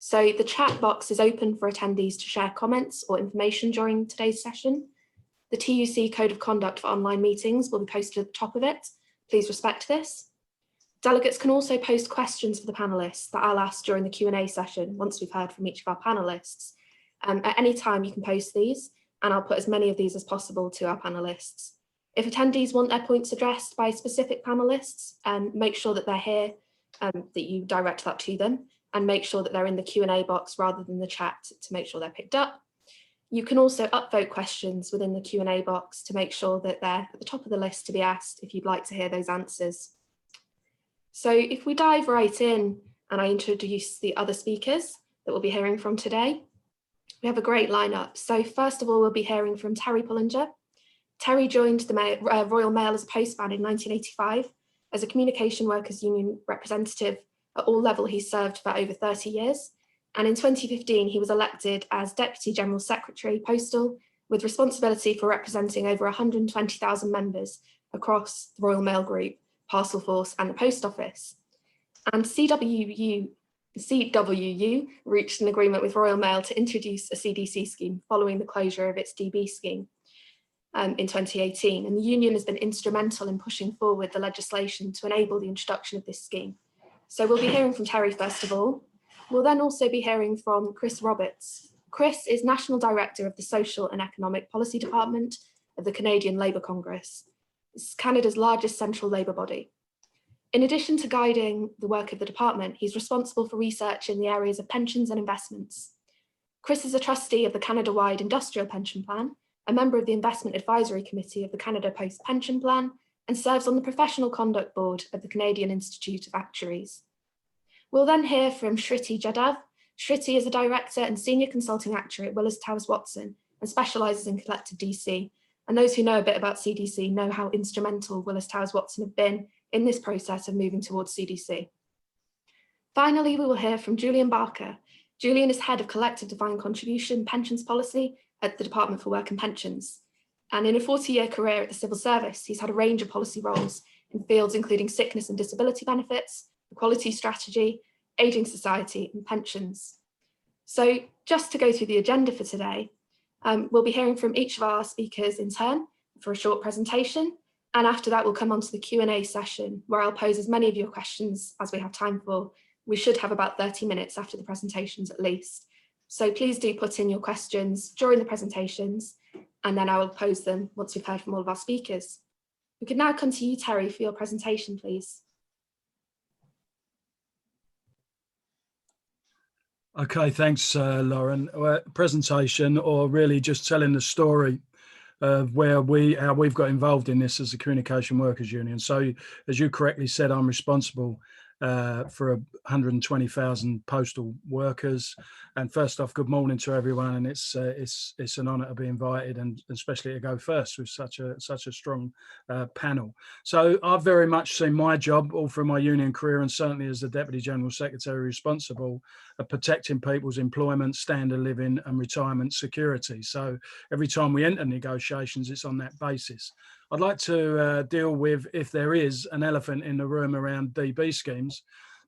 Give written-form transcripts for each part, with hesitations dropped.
So the chat box is open for attendees to share comments or information during today's session. The TUC Code of Conduct for online meetings will be posted at the top of it. Please respect this. Delegates can also post questions for the panelists that I'll ask during the Q&A session once we've heard from each of our panelists. At any time you can post these, and I'll put as many of these as possible to our panelists. If attendees want their points addressed by specific panelists, make sure that they're here, that you direct that to them, and make sure that they're in the Q&A box rather than the chat to make sure they're picked up. You can also upvote questions within the Q&A box to make sure that they're at the top of the list to be asked if you'd like to hear those answers. So if we dive right in and I introduce the other speakers that we'll be hearing from today, we have a great lineup. So first of all, we'll be hearing from Terry Pullinger. Terry joined the Royal Mail as a postman in 1985 as a Communication Workers Union representative. At all levels, he served for over 30 years. And in 2015, he was elected as Deputy General Secretary Postal with responsibility for representing over 120,000 members across the Royal Mail Group, Parcel Force and the Post Office. And CWU reached an agreement with Royal Mail to introduce a CDC scheme following the closure of its DB scheme in 2018. And the union has been instrumental in pushing forward the legislation to enable the introduction of this scheme. So we'll be hearing from Terry first of all. We'll then also be hearing from Chris Roberts. Chris is National Director of the Social and Economic Policy Department of the Canadian Labour Congress. It's Canada's largest central labour body. In addition to guiding the work of the department, he's responsible for research in the areas of pensions and investments. Chris is a trustee of the Canada-wide Industrial Pension Plan, a member of the Investment Advisory Committee of the Canada Post Pension Plan, and serves on the Professional Conduct Board of the Canadian Institute of Actuaries. We'll then hear from Shriti Jadhav. Shriti is a director and senior consulting actuary at Willis Towers Watson and specialises in collective DC. And those who know a bit about CDC know how instrumental Willis Towers Watson have been in this process of moving towards CDC. Finally, we will hear from Julian Barker. Julian is head of collective defined contribution pensions policy at the Department for Work and Pensions. And in a 40-year career at the civil service, he's had a range of policy roles in fields including sickness and disability benefits, equality strategy, ageing society, and pensions. So just to go through the agenda for today, we'll be hearing from each of our speakers in turn for a short presentation. And after that, we'll come on to the Q&A session where I'll pose as many of your questions as we have time for. We should have about 30 minutes after the presentations at least. So please do put in your questions during the presentations, and then I will pose them once we've heard from all of our speakers. We could now come to you, Terry, for your presentation, please. Okay, thanks, Lauren. Presentation, or really just telling the story of how we've got involved in this as a Communication Workers Union. So, as you correctly said, I'm responsible for 120,000 postal workers. And first off, good morning to everyone. And it's an honour to be invited, and especially to go first with such a strong panel. So I've very much seen my job all through my union career, and certainly as the Deputy General Secretary responsible of protecting people's employment, standard of living and retirement security. So every time we enter negotiations, it's on that basis. I'd like to deal with, if there is an elephant in the room around DB schemes,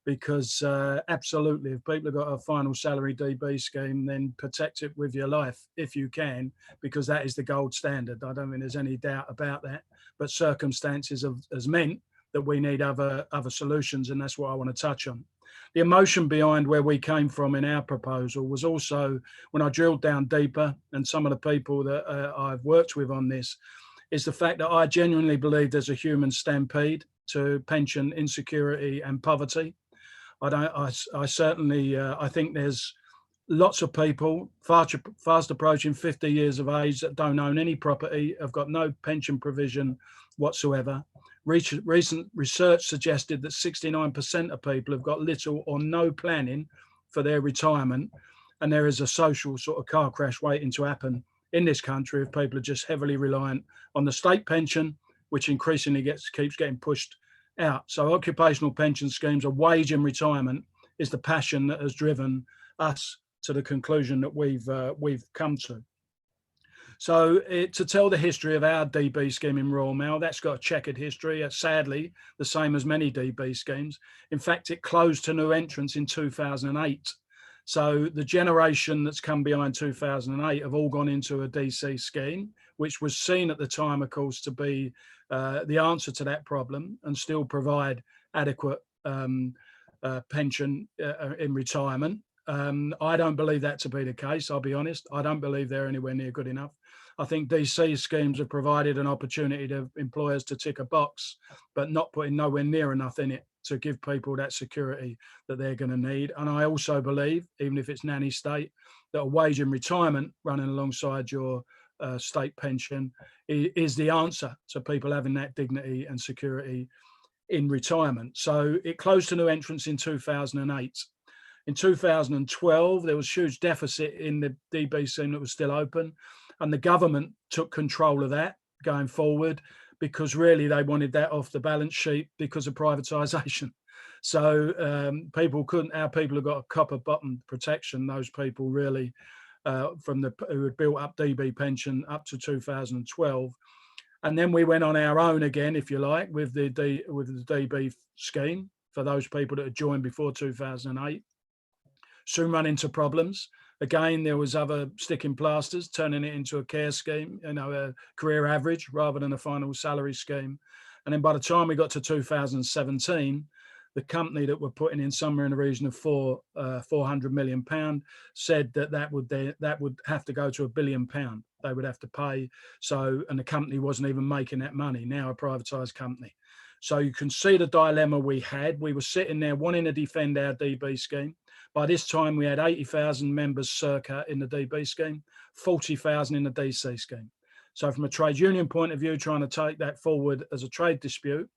because absolutely, if people have got a final salary DB scheme, then protect it with your life if you can, because that is the gold standard. I don't think there's any doubt about that, but circumstances has meant that we need other solutions, and that's what I want to touch on. The emotion behind where we came from in our proposal was also, when I drilled down deeper, and some of the people that I've worked with on this, is the fact that I genuinely believe there's a human stampede to pension insecurity and poverty. I think there's lots of people fast approaching 50 years of age that don't own any property, have got no pension provision whatsoever. Recent research suggested that 69% of people have got little or no planning for their retirement, and there is a social sort of car crash waiting to happen in this country if people are just heavily reliant on the state pension, which increasingly keeps getting pushed out. So occupational pension schemes, a wage in retirement, is the passion that has driven us to the conclusion that we've come to. So to tell the history of our DB scheme in Royal Mail, that's got a checkered history, sadly, the same as many DB schemes. In fact, it closed to new entrants in 2008. So the generation that's come behind 2008 have all gone into a DC scheme, which was seen at the time, of course, to be the answer to that problem and still provide adequate pension in retirement. I don't believe that to be the case, I'll be honest. I don't believe they're anywhere near good enough. I think DC schemes have provided an opportunity to employers to tick a box, but not putting nowhere near enough in it to give people that security that they're going to need. And I also believe, even if it's nanny state, that a wage in retirement running alongside your state pension is the answer to people having that dignity and security in retirement. So it closed to new entrants in 2008. In 2012, there was a huge deficit in the DB scheme that was still open, and the government took control of that going forward because really they wanted that off the balance sheet because of privatisation. So people couldn't, our people who got a copper bottom protection, those people really who had built up DB pension up to 2012. And then we went on our own again, if you like, with the DB scheme for those people that had joined before 2008. Soon run into problems. Again, there was other sticking plasters, turning it into a care scheme, a career average rather than a final salary scheme. And then by the time we got to 2017, the company that were putting in somewhere in the region of £400 million said that would have to go to £1 billion. They would have to pay. So, and the company wasn't even making that money, now a privatised company. So you can see the dilemma we had. We were sitting there wanting to defend our DB scheme. By this time, we had 80,000 members circa in the DB scheme, 40,000 in the DC scheme. So from a trade union point of view, trying to take that forward as a trade dispute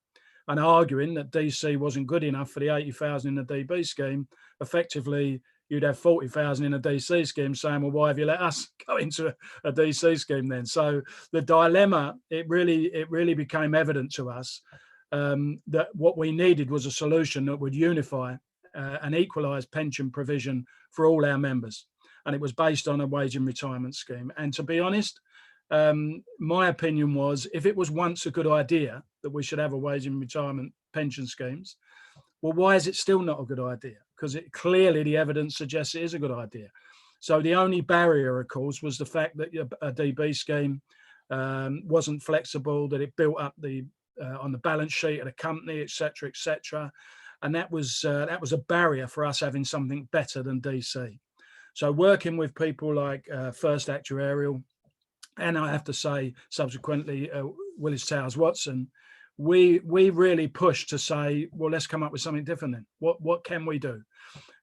and arguing that DC wasn't good enough for the 80,000 in the DB scheme, effectively, you'd have 40,000 in a DC scheme saying, well, why have you let us go into a DC scheme then? So the dilemma, it really became evident to us that what we needed was a solution that would unify and equalise pension provision for all our members. And it was based on a wage and retirement scheme. And to be honest, my opinion was, if it was once a good idea that we should have a wage and retirement pension schemes, well, why is it still not a good idea? Because clearly the evidence suggests it is a good idea. So the only barrier, of course, was the fact that a DB scheme wasn't flexible, that it built up on the balance sheet of the company, et cetera, and that was a barrier for us having something better than DC. So working with people like First Actuarial, and I have to say subsequently Willis Towers Watson, we really pushed to say, well, let's come up with something different then. What can we do?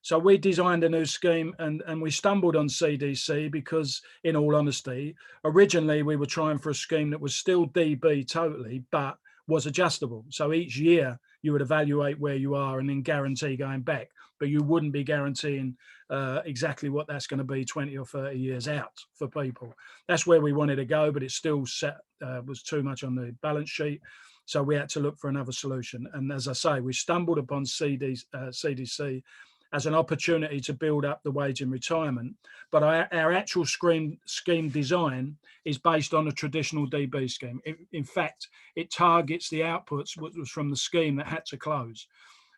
So we designed a new scheme, and we stumbled on CDC because, in all honesty, originally we were trying for a scheme that was still DB totally, but was adjustable. So each year you would evaluate where you are and then guarantee going back, but you wouldn't be guaranteeing exactly what that's going to be 20 or 30 years out for people. That's where we wanted to go, but it still was too much on the balance sheet. So we had to look for another solution. And as I say, we stumbled upon CDC as an opportunity to build up the wage in retirement. But our actual scheme design is based on a traditional DB scheme. In fact, it targets the outputs which was from the scheme that had to close.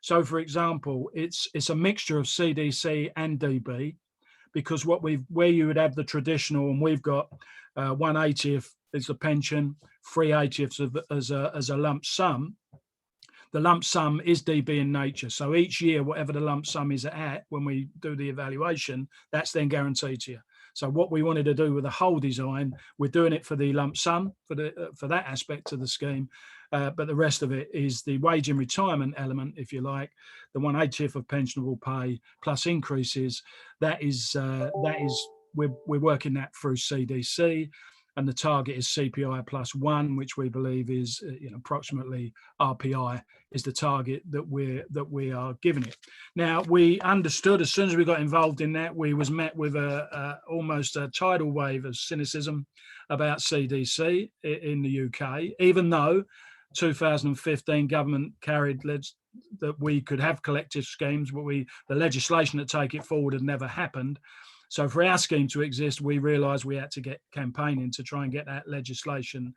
So, for example, it's a mixture of CDC and DB, because where you would have the traditional, and we've got 1/80th is the pension, 3/80ths as a lump sum. The lump sum is DB in nature. So each year, whatever the lump sum is at when we do the evaluation, that's then guaranteed to you. So what we wanted to do with the whole design, we're doing it for the lump sum, for that aspect of the scheme, but the rest of it is the wage in retirement element, if you like, the 1/80th of pensionable pay plus increases. That is we're working that through CDC. And the target is CPI +1, which we believe is approximately RPI is the target that we are giving it. Now, we understood as soon as we got involved in that, we was met with almost a tidal wave of cynicism about CDC in the UK, even though 2015 government carried that we could have collective schemes, but the legislation to take it forward had never happened. So for our scheme to exist, we realised we had to get campaigning to try and get that legislation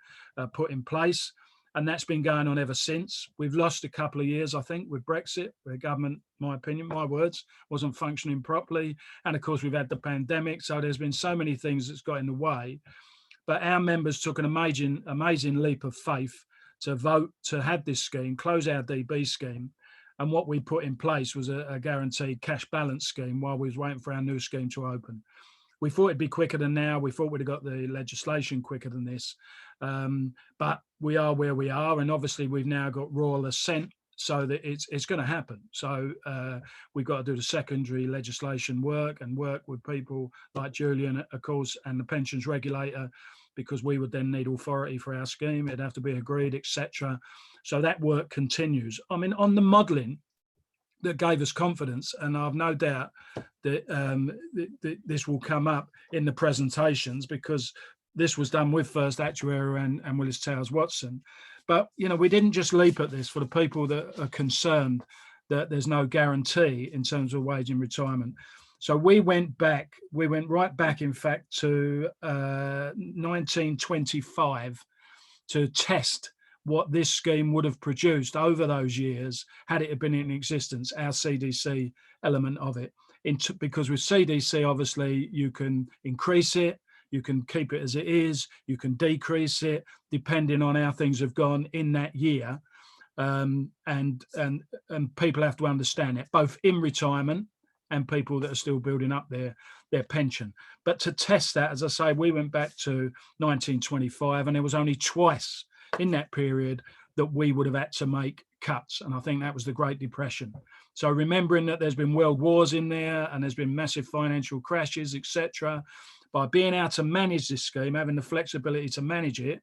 put in place. and that's been going on ever since. We've lost a couple of years, I think, with Brexit, where government, my opinion, my words, wasn't functioning properly. And of course, we've had the pandemic. So there's been so many things that's got in the way. But our members took an amazing leap of faith to vote to have this scheme, close our DB scheme. And what we put in place was a guaranteed cash balance scheme while we was waiting for our new scheme to open. We thought it'd be quicker than now. We thought we'd have got the legislation quicker than this. But we are where we are. And obviously we've now got royal assent so that it's going to happen. So we've got to do the secondary legislation work and work with people like Julian, of course, and the pensions regulator, because we would then need authority for our scheme. It'd have to be agreed, etc. So that work continues. I mean, on the modelling that gave us confidence, and I've no doubt that this will come up in the presentations, because this was done with First Actuary and Willis Towers Watson. But, you know, we didn't just leap at this for the people that are concerned that there's no guarantee in terms of wage in retirement. So we went right back, in fact, to 1925 to test what this scheme would have produced over those years had it been in existence, our CDC element of it. Because with CDC, obviously, you can increase it, you can keep it as it is, you can decrease it, depending on how things have gone in that year. And people have to understand it, both in retirement and people that are still building up their pension. But to test that, as I say, we went back to 1925, and there was only twice in that period that we would have had to make cuts. And I think that was the Great Depression. So remembering that there's been world wars in there and there's been massive financial crashes, etc., by being able to manage this scheme, having the flexibility to manage it,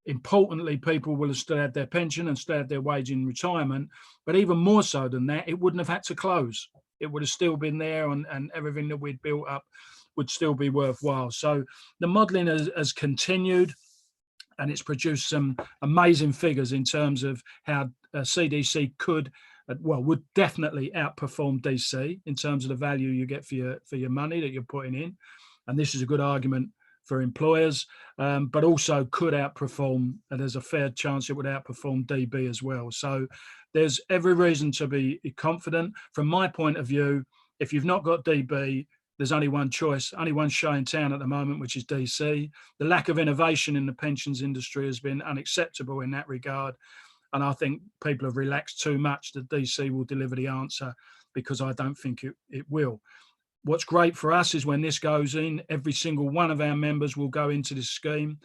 importantly, people will have still had their pension and still had their wage in retirement. But even more so than that, it wouldn't have had to close. It would have still been there, and everything that we'd built up would still be worthwhile. So the modelling has continued, and it's produced some amazing figures in terms of how CDC would definitely outperform DC in terms of the value you get for your money that you're putting in. And this is a good argument for employers, but also could outperform, and there's a fair chance it would outperform DB as well. So there's every reason to be confident. From my point of view, if you've not got DB, there's only one choice, only one show in town at the moment, which is DC. The lack of innovation in the pensions industry has been unacceptable in that regard. And I think people have relaxed too much that DC will deliver the answer, because I don't think it will. What's great for us is when this goes in, every single one of our members will go into this scheme.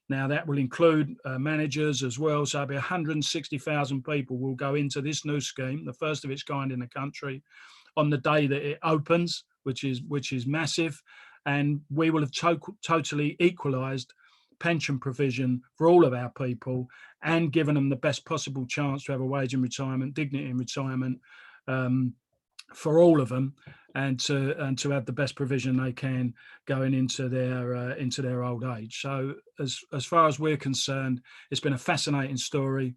Now that will include managers as well. So it'll be 160,000 people will go into this new scheme, the first of its kind in the country, on the day that it opens, which is massive. And we will have totally equalised pension provision for all of our people and given them the best possible chance to have a wage in retirement, dignity in retirement, for all of them, and to have the best provision they can going into their old age. So as far as we're concerned, it's been a fascinating story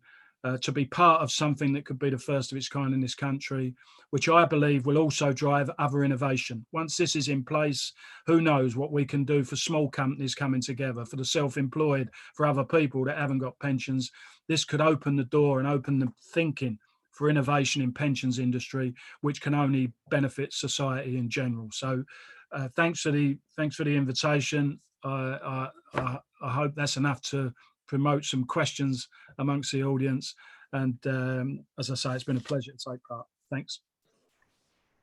to be part of something that could be the first of its kind in this country, which I believe will also drive other innovation. Once this is in place, who knows what we can do for small companies coming together, for the self-employed, for other people that haven't got pensions. This could open the door and open the thinking for innovation in pensions industry, which can only benefit society in general. So thanks for the invitation. I hope that's enough to promote some questions amongst the audience. And as I say, it's been a pleasure to take part. Thanks.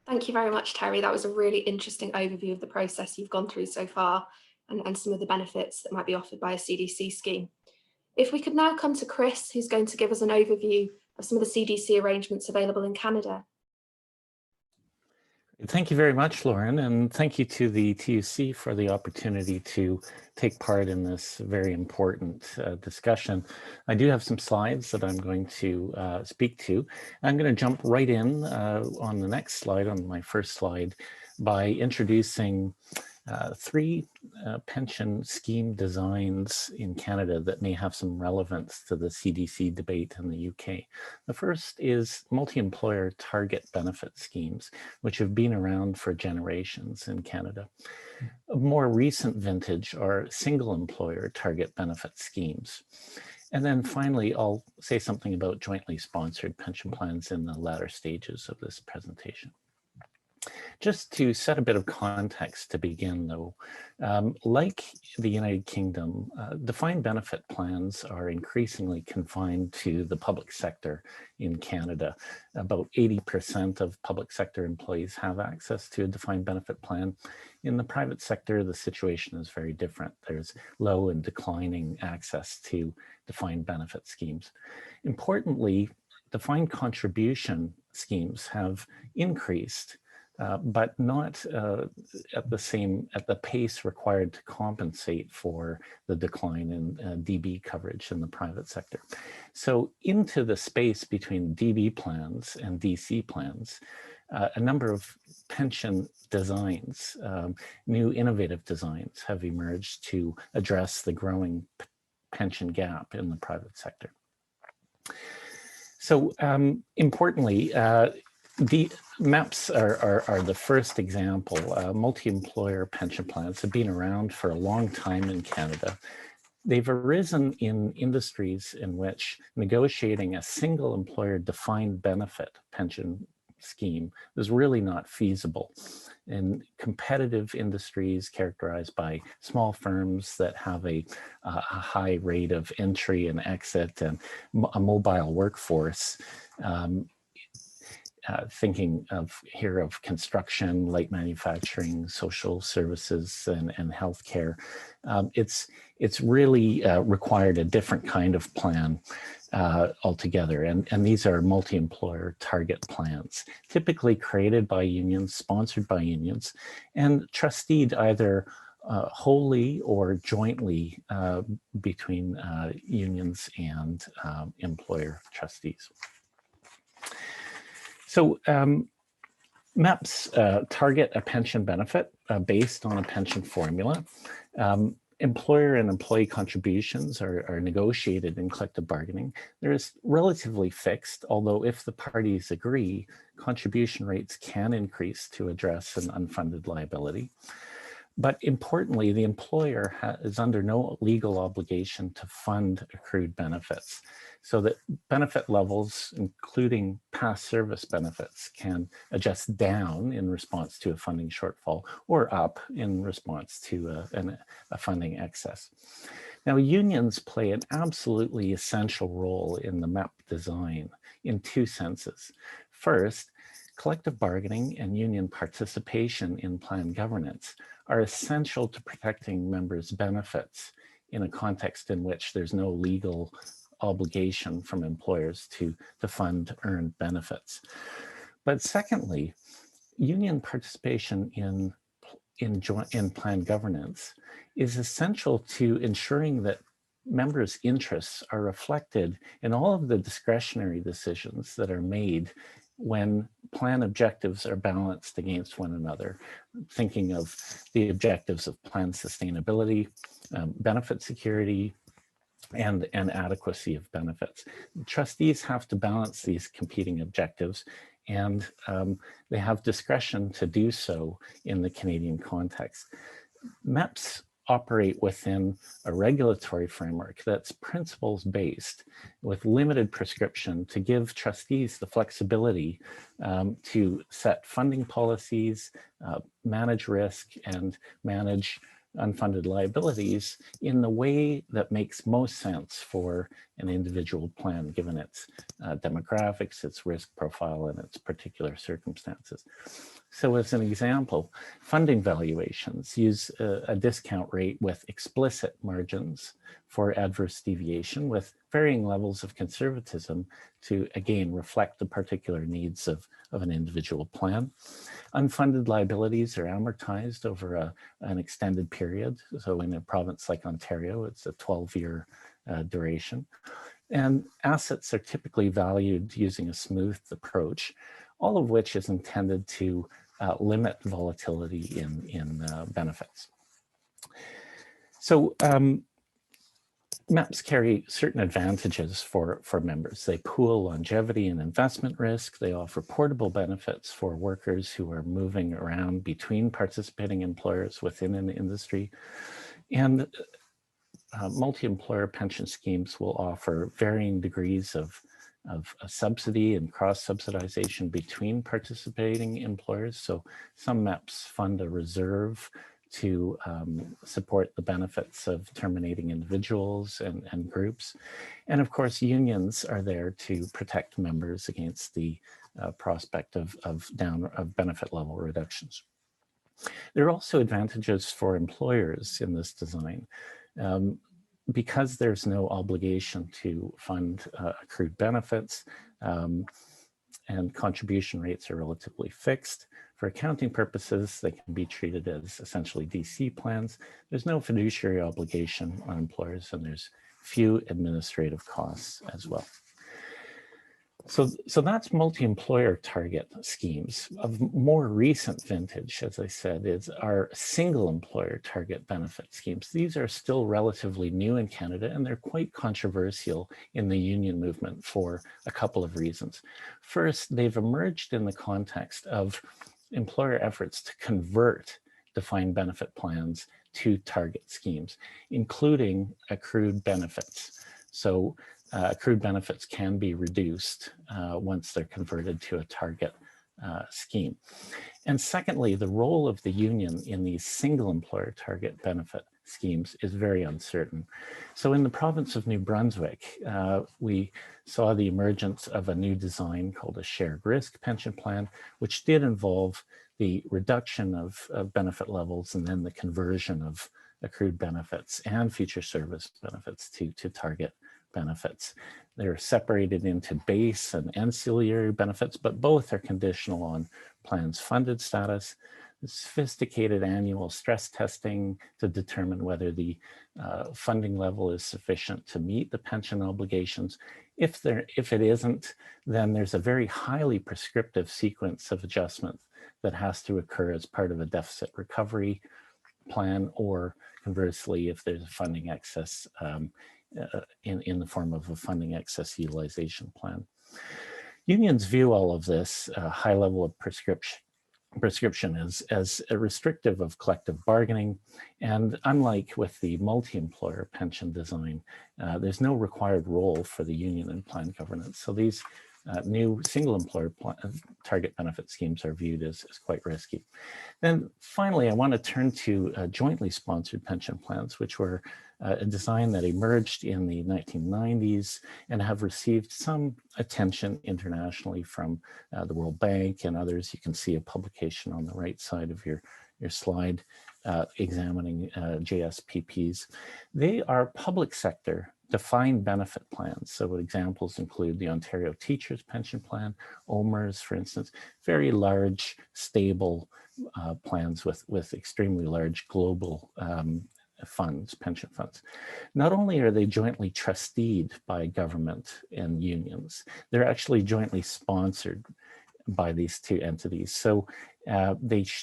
Thank you very much, Terry. That was a really interesting overview of the process you've gone through so far, and some of the benefits that might be offered by a CDC scheme. If we could now come to Chris, who's going to give us an overview of some of the CDC arrangements available in Canada. Thank you very much, Lauren, and thank you to the TUC for the opportunity to take part in this very important discussion. I do have some slides that I'm going to speak to. I'm going to jump right in on the next slide, on my first slide, by introducing three pension scheme designs in Canada that may have some relevance to the CDC debate in the UK. The first is multi-employer target benefit schemes, which have been around for generations in Canada. A more recent vintage are single employer target benefit schemes. And then finally, I'll say something about jointly sponsored pension plans in the latter stages of this presentation. Just to set a bit of context to begin, though, like the United Kingdom, defined benefit plans are increasingly confined to the public sector in Canada. About 80% of public sector employees have access to a defined benefit plan. In the private sector, the situation is very different. There's low and declining access to defined benefit schemes. Importantly, defined contribution schemes have increased, but not at the pace required to compensate for the decline in DB coverage in the private sector. So into the space between DB plans and DC plans, a number of pension designs, new innovative designs have emerged to address the growing pension gap in the private sector. So importantly, the MAPs are the first example. Multi-employer pension plans have been around for a long time in Canada. They've arisen in industries in which negotiating a single employer defined benefit pension scheme is really not feasible. In competitive industries characterized by small firms that have a high rate of entry and exit and a mobile workforce, thinking of construction, light manufacturing, social services, and healthcare, it's really required a different kind of plan altogether. And these are multi-employer target plans, typically created by unions, sponsored by unions, and trusteed either wholly or jointly between unions and employer trustees. So MAPs target a pension benefit based on a pension formula. Employer and employee contributions are negotiated in collective bargaining. There is relatively fixed, although if the parties agree, contribution rates can increase to address an unfunded liability. But importantly, the employer is under no legal obligation to fund accrued benefits, so that benefit levels, including past service benefits, can adjust down in response to a funding shortfall or up in response to a funding excess. Now, unions play an absolutely essential role in the MAP design in two senses. First, collective bargaining and union participation in plan governance are essential to protecting members' benefits in a context in which there's no legal obligation from employers to fund earned benefits. But secondly, union participation in plan governance is essential to ensuring that members' interests are reflected in all of the discretionary decisions that are made when plan objectives are balanced against one another, thinking of the objectives of plan sustainability, benefit security, and adequacy of benefits. Trustees have to balance these competing objectives, and they have discretion to do so in the Canadian context. MAPs operate within a regulatory framework that's principles-based with limited prescription to give trustees the flexibility to set funding policies, manage risk, and manage unfunded liabilities in the way that makes most sense for an individual plan, given its demographics, its risk profile, and its particular circumstances. So as an example, funding valuations use a discount rate with explicit margins for adverse deviation with varying levels of conservatism to, again, reflect the particular needs of an individual plan. Unfunded liabilities are amortized over an extended period. So in a province like Ontario, it's a 12-year duration. And assets are typically valued using a smoothed approach, all of which is intended to limit volatility in benefits. So MAPs carry certain advantages for members. They pool longevity and investment risk. They offer portable benefits for workers who are moving around between participating employers within an industry. And multi-employer pension schemes will offer varying degrees of subsidy and cross-subsidization between participating employers. So some MEPs fund a reserve to support the benefits of terminating individuals and groups. And of course, unions are there to protect members against the prospect of benefit level reductions. There are also advantages for employers in this design. Because there's no obligation to fund accrued benefits, and contribution rates are relatively fixed. For accounting purposes, they can be treated as essentially DC plans. There's no fiduciary obligation on employers, and there's few administrative costs as well. So that's multi-employer target schemes. Of more recent vintage, as I said, is our single employer target benefit schemes. These are still relatively new in Canada, and they're quite controversial in the union movement for a couple of reasons. First, they've emerged in the context of employer efforts to convert defined benefit plans to target schemes, including accrued benefits. So accrued benefits can be reduced once they're converted to a target scheme. And secondly, the role of the union in these single employer target benefit schemes is very uncertain. So in the province of New Brunswick, we saw the emergence of a new design called a shared risk pension plan, which did involve the reduction of benefit levels and then the conversion of accrued benefits and future service benefits to target benefits. They're separated into base and ancillary benefits, but both are conditional on plans funded status, sophisticated annual stress testing to determine whether the funding level is sufficient to meet the pension obligations. If it isn't, then there's a very highly prescriptive sequence of adjustments that has to occur as part of a deficit recovery plan, or conversely, if there's a funding excess in the form of a funding excess utilization plan. Unions view all of this high level of prescription as a restrictive of collective bargaining, and unlike with the multi-employer pension design, there's no required role for the union in plan governance. So these new single employer target benefit schemes are viewed as quite risky. Then finally, I want to turn to jointly sponsored pension plans, which were a design that emerged in the 1990s and have received some attention internationally from the World Bank and others. You can see a publication on the right side of your slide examining JSPPs. They are public sector defined benefit plans. So examples include the Ontario Teachers Pension Plan, OMERS, for instance, very large, stable plans with extremely large global pension funds. Not only are they jointly trusteed by government and unions, they're actually jointly sponsored by these two entities. So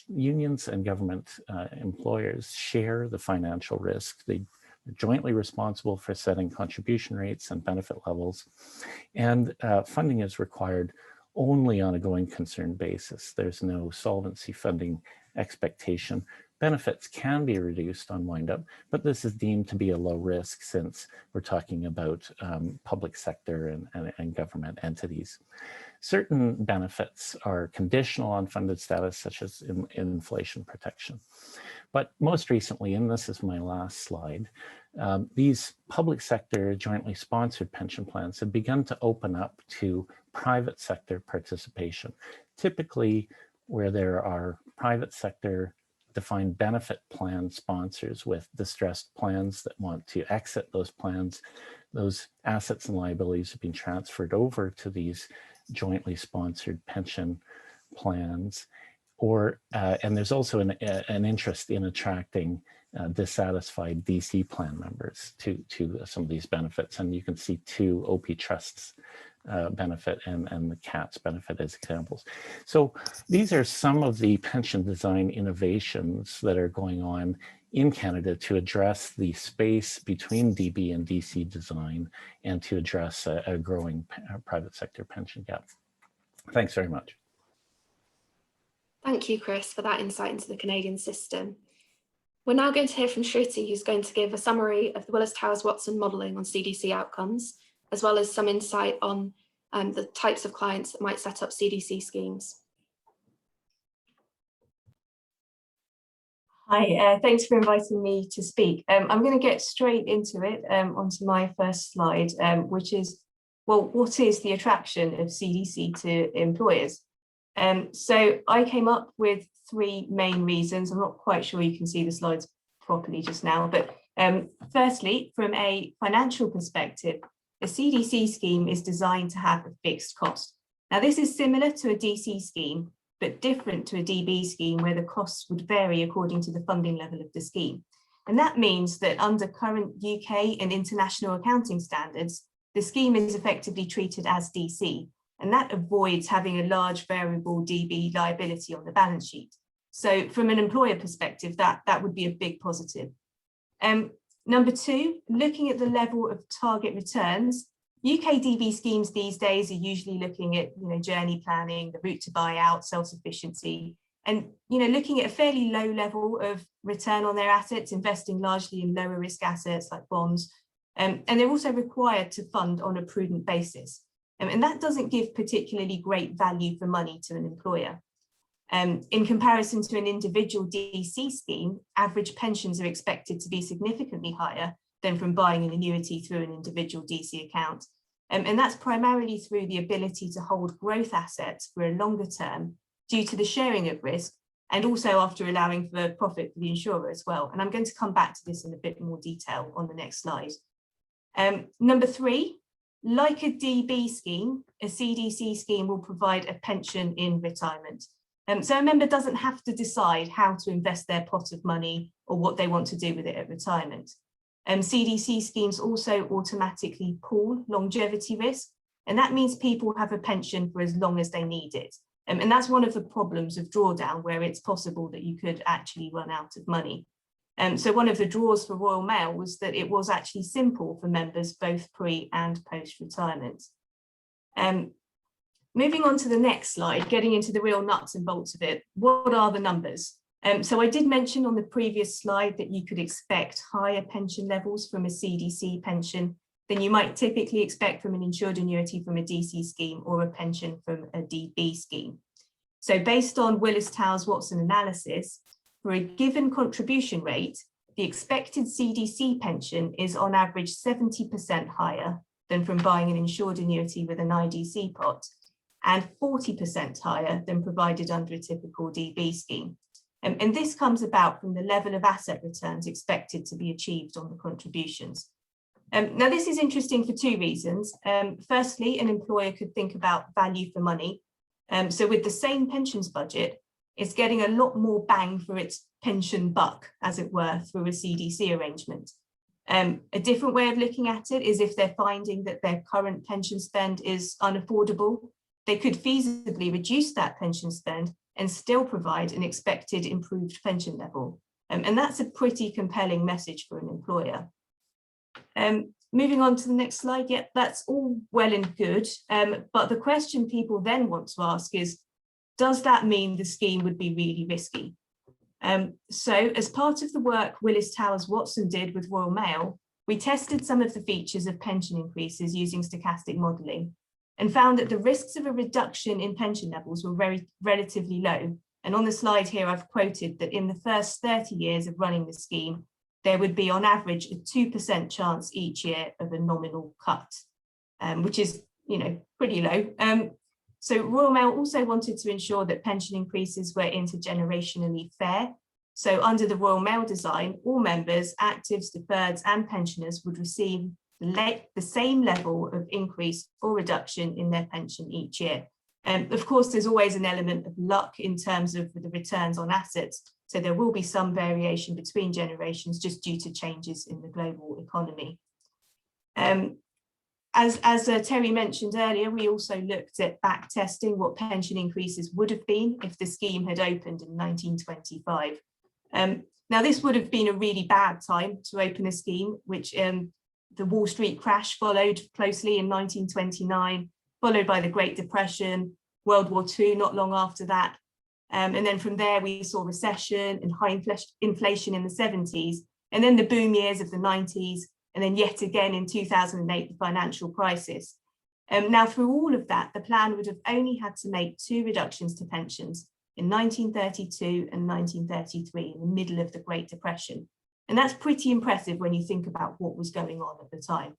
unions and government employers share the financial risk. They're jointly responsible for setting contribution rates and benefit levels, and funding is required only on a going concern basis. There's no solvency funding expectation. Benefits can be reduced on wind-up, but this is deemed to be a low risk since we're talking about public sector and government entities. Certain benefits are conditional on funded status, such as inflation protection. But most recently, and this is my last slide, these public sector jointly sponsored pension plans have begun to open up to private sector participation, typically where there are private sector defined benefit plan sponsors with distressed plans that want to exit those plans. Those assets and liabilities have been transferred over to these jointly sponsored pension plans, and there's also an interest in attracting dissatisfied DC plan members to some of these benefits. And you can see two OP Trusts benefit and the CATS benefit as examples. So these are some of the pension design innovations that are going on in Canada to address the space between DB and DC design and to address a growing private sector pension gap. Thanks very much. Thank you, Chris, for that insight into the Canadian system. We're now going to hear from Shruti, who's going to give a summary of the Willis Towers Watson modelling on CDC outcomes, as well as some insight on the types of clients that might set up CDC schemes. Hi, thanks for inviting me to speak. I'm going to get straight into it, onto my first slide, which is, well, what is the attraction of CDC to employers? So I came up with 3 main reasons. I'm not quite sure you can see the slides properly just now, but firstly, from a financial perspective, a CDC scheme is designed to have a fixed cost. Now, this is similar to a DC scheme, but different to a DB scheme where the costs would vary according to the funding level of the scheme. And that means that under current UK and international accounting standards, the scheme is effectively treated as DC, and that avoids having a large variable DB liability on the balance sheet. So from an employer perspective, that would be a big positive. Number 2, looking at the level of target returns, UK DB schemes these days are usually looking at, journey planning, the route to buyout, self-sufficiency, and, looking at a fairly low level of return on their assets, investing largely in lower risk assets like bonds. And they're also required to fund on a prudent basis. And that doesn't give particularly great value for money to an employer. In comparison to an individual DC scheme, average pensions are expected to be significantly higher than from buying an annuity through an individual DC account. And that's primarily through the ability to hold growth assets for a longer term due to the sharing of risk, and also after allowing for profit for the insurer as well. And I'm going to come back to this in a bit more detail on the next slide. Number 3, like a DB scheme, a CDC scheme will provide a pension in retirement. So a member doesn't have to decide how to invest their pot of money or what they want to do with it at retirement. CDC schemes also automatically pool longevity risk, and that means people have a pension for as long as they need it. And that's one of the problems of drawdown, where it's possible that you could actually run out of money. So one of the draws for Royal Mail was that it was actually simple for members both pre and post retirement. Moving on to the next slide, getting into the real nuts and bolts of it, what are the numbers? So I did mention on the previous slide that you could expect higher pension levels from a CDC pension than you might typically expect from an insured annuity from a DC scheme or a pension from a DB scheme. So based on Willis Towers Watson analysis, for a given contribution rate, the expected CDC pension is on average 70% higher than from buying an insured annuity with an IDC pot, and 40% higher than provided under a typical DB scheme. And this comes about from the level of asset returns expected to be achieved on the contributions. Now, this is interesting for 2 reasons. Firstly, an employer could think about value for money. So with the same pensions budget, it's getting a lot more bang for its pension buck, as it were, through a CDC arrangement. A different way of looking at it is if they're finding that their current pension spend is unaffordable, they could feasibly reduce that pension spend and still provide an expected improved pension level. And that's a pretty compelling message for an employer. Moving on to the next slide, yeah, that's all well and good. But the question people then want to ask is, does that mean the scheme would be really risky? So as part of the work Willis Towers Watson did with Royal Mail, we tested some of the features of pension increases using stochastic modelling, and found that the risks of a reduction in pension levels were relatively low. And on the slide here, I've quoted that in the first 30 years of running the scheme, there would be on average a 2% chance each year of a nominal cut, which is, pretty low. So Royal Mail also wanted to ensure that pension increases were intergenerationally fair. So under the Royal Mail design, all members, actives, deferreds, and pensioners would receive the same level of increase or reduction in their pension each year. Of course, there's always an element of luck in terms of the returns on assets, so there will be some variation between generations just due to changes in the global economy. As Terry mentioned earlier, we also looked at back testing what pension increases would have been if the scheme had opened in 1925. Now, this would have been a really bad time to open a scheme, which the Wall Street crash followed closely in 1929, followed by the Great Depression, World War II not long after that. And then from there, we saw recession and high inflation in the 70s, and then the boom years of the 90s, and then yet again in 2008, the financial crisis. Now, through all of that, the plan would have only had to make 2 reductions to pensions in 1932 and 1933, in the middle of the Great Depression. And that's pretty impressive when you think about what was going on at the time.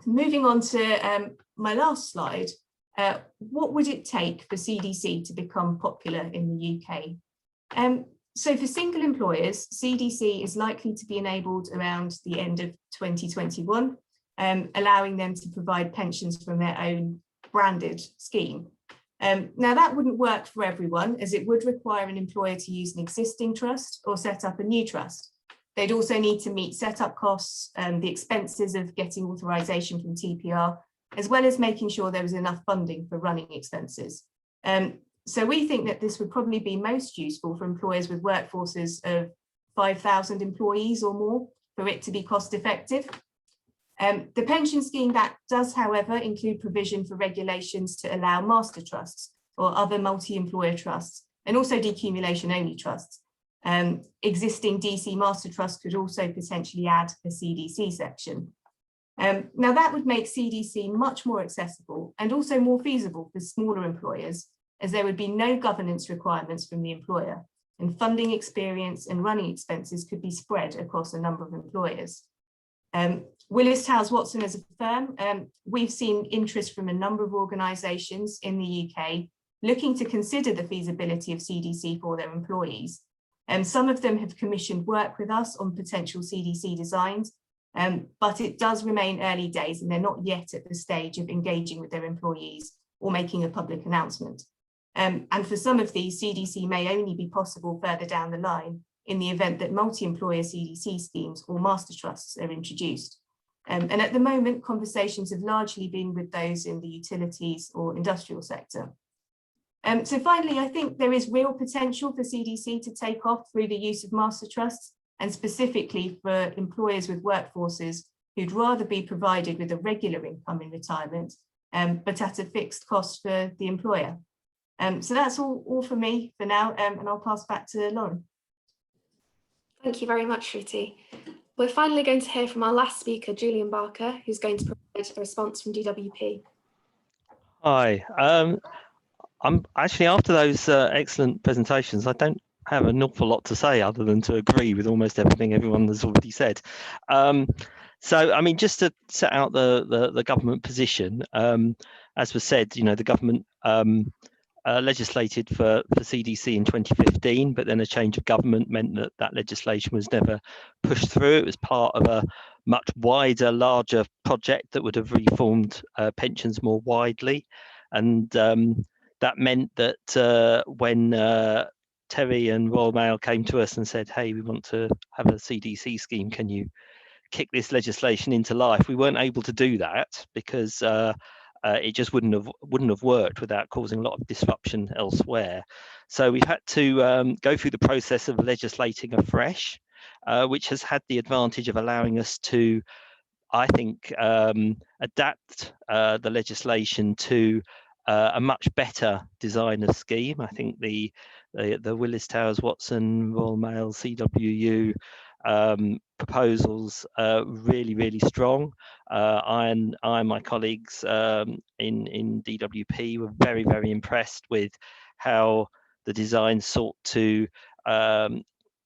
Moving on to my last slide, what would it take for CDC to become popular in the UK? So for single employers, CDC is likely to be enabled around the end of 2021, allowing them to provide pensions from their own branded scheme. Now that wouldn't work for everyone, as it would require an employer to use an existing trust or set up a new trust. They'd also need to meet setup costs, the expenses of getting authorization from TPR, as well as making sure there was enough funding for running expenses. So we think that this would probably be most useful for employers with workforces of 5,000 employees or more for it to be cost effective. The pension scheme that does, however, include provision for regulations to allow master trusts or other multi-employer trusts, and also decumulation only trusts. Existing DC master trusts could also potentially add a CDC section. Now that would make CDC much more accessible and also more feasible for smaller employers, as there would be no governance requirements from the employer, and funding experience and running expenses could be spread across a number of employers. Willis Towers Watson as a firm, we've seen interest from a number of organisations in the UK looking to consider the feasibility of CDC for their employees. Some of them have commissioned work with us on potential CDC designs, but it does remain early days and they're not yet at the stage of engaging with their employees or making a public announcement. And for some of these, CDC may only be possible further down the line in the event that multi-employer CDC schemes or master trusts are introduced. And at the moment, conversations have largely been with those in the utilities or industrial sector. So finally, I think there is real potential for CDC to take off through the use of master trusts, and specifically for employers with workforces who'd rather be provided with a regular income in retirement, but at a fixed cost for the employer. So that's all for me for now, and I'll pass back to Lauren. Thank you very much, Shruti. We're finally going to hear from our last speaker, Julian Barker, who's going to provide a response from DWP. Hi. I'm actually, after those excellent presentations, I don't have an awful lot to say other than to agree with almost everything everyone has already said. So, I mean, just to set out the government position, as was said, you know, the government legislated for CDC in 2015, but then a change of government meant that that legislation was never pushed through. It was part of a much wider, larger project that would have reformed pensions more widely. And that meant that when Terry and Royal Mail came to us and said, hey, we want to have a CDC scheme, can you kick this legislation into life? We weren't able to do that because it just wouldn't have worked without causing a lot of disruption elsewhere. So we've had to go through the process of legislating afresh, which has had the advantage of allowing us to, I think, adapt the legislation to a much better design of scheme. I think the Willis Towers Watson, Royal Mail, CWU proposals really, really strong. I and my colleagues in DWP were very, very impressed with how the design sought to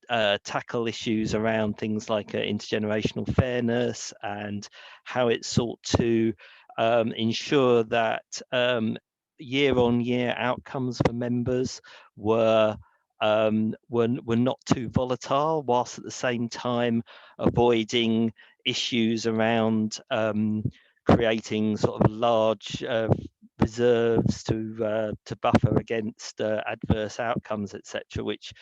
tackle issues around things like intergenerational fairness, and how it sought to ensure that year-on-year outcomes for members were not too volatile, whilst at the same time avoiding issues around creating sort of large reserves to buffer against adverse outcomes, etc., which,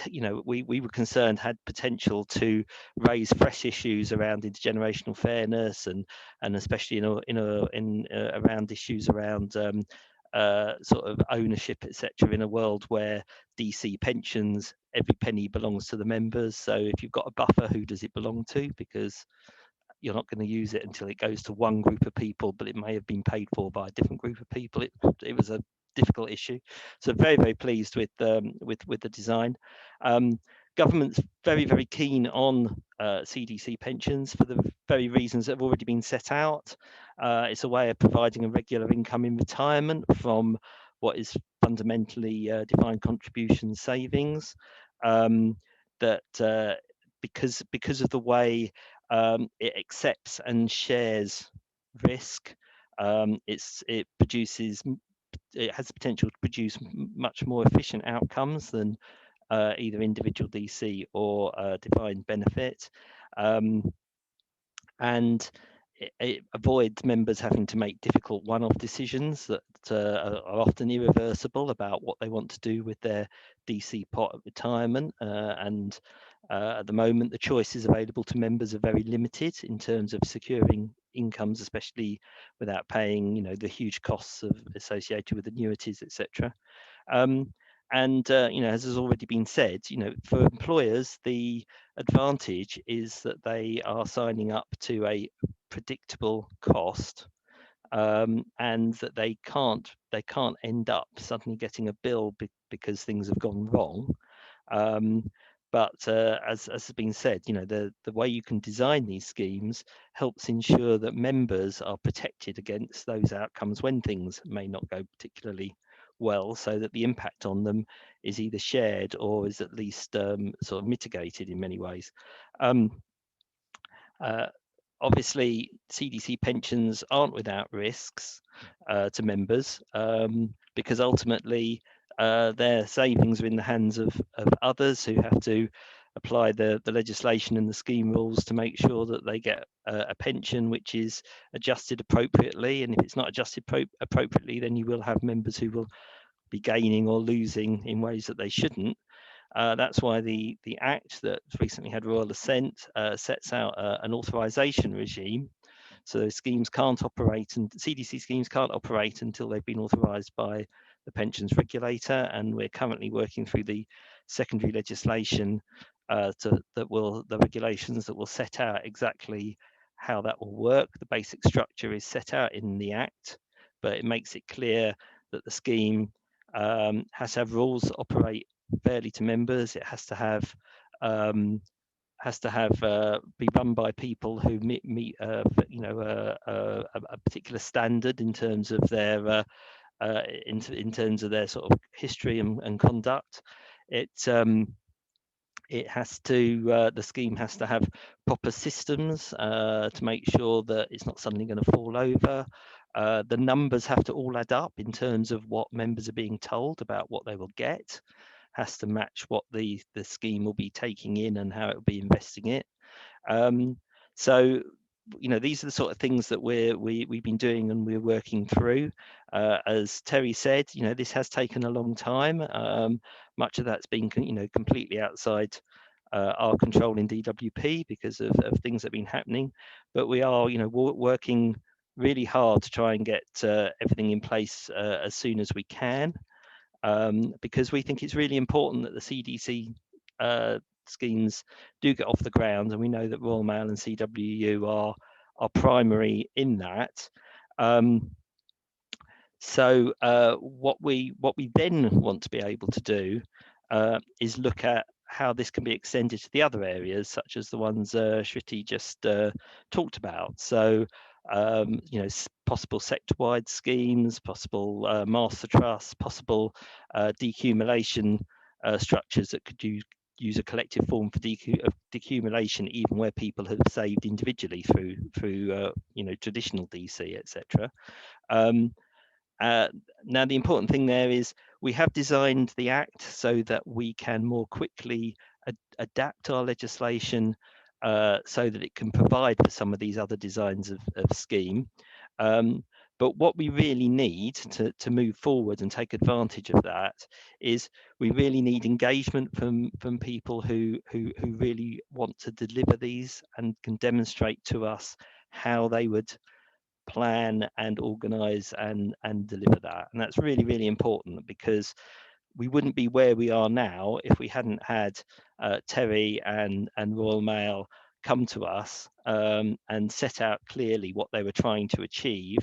you know, we were concerned had potential to raise fresh issues around intergenerational fairness, and especially around issues around sort of ownership, etc., in a world where DC pensions, every penny belongs to the members. So if you've got a buffer, who does it belong to? Because you're not going to use it until it goes to one group of people, but it may have been paid for by a different group of people. It was a difficult issue. So very, very pleased with the design. Government's very, very keen on CDC pensions for the very reasons that have already been set out. It's a way of providing a regular income in retirement from what is fundamentally defined contribution savings. That because of the way it accepts and shares risk, it has the potential to produce much more efficient outcomes than either individual DC or defined benefit, and it avoids members having to make difficult one-off decisions that are often irreversible about what they want to do with their DC pot at retirement. And at the moment, the choices available to members are very limited in terms of securing incomes, especially without paying, the huge costs associated with annuities, etc. And as has already been said, for employers, the advantage is that they are signing up to a predictable cost, and that they can't end up suddenly getting a bill because things have gone wrong. But as has been said, the way you can design these schemes helps ensure that members are protected against those outcomes when things may not go particularly well, so that the impact on them is either shared or is at least sort of mitigated in many ways. Obviously, CDC pensions aren't without risks to members, because ultimately their savings are in the hands of others who have to apply the legislation and the scheme rules to make sure that they get a pension which is adjusted appropriately. And if it's not adjusted appropriately, then you will have members who will be gaining or losing in ways that they shouldn't. That's why the Act that recently had royal assent sets out an authorization regime. So those schemes can't operate, and CDC schemes can't operate until they've been authorized by the pensions regulator. And we're currently working through the secondary legislation the regulations that will set out exactly how that will work. The basic structure is set out in the Act, but it makes it clear that the scheme has to have rules that operate fairly to members. It has to have be run by people who meet a particular standard in terms of their in terms of their sort of history and conduct. It has to the scheme has to have proper systems to make sure that it's not suddenly going to fall over. The numbers have to all add up in terms of what members are being told about what they will get. Has to match what the scheme will be taking in and how it will be investing it. So these are the sort of things that we've been doing and we're working through. As Terry said, this has taken a long time. Much of that's been completely outside our control in DWP because of things that have been happening, but we are working really hard to try and get everything in place as soon as we can, because we think it's really important that the CDC schemes do get off the ground, and we know that Royal Mail and CWU are primary in that. So what we then want to be able to do is look at how this can be extended to the other areas, such as the ones Shruti just talked about. So possible sector-wide schemes, possible master trusts, possible decumulation structures that could use a collective form for decumulation, even where people have saved individually through traditional DC, etc. Now, the important thing there is we have designed the Act so that we can more quickly adapt our legislation so that it can provide for some of these other designs of scheme. But what we really need to move forward and take advantage of that is we really need engagement from people who really want to deliver these and can demonstrate to us how they would plan and organize and deliver that. And that's really, really important, because we wouldn't be where we are now if we hadn't had Terry and Royal Mail come to us and set out clearly what they were trying to achieve,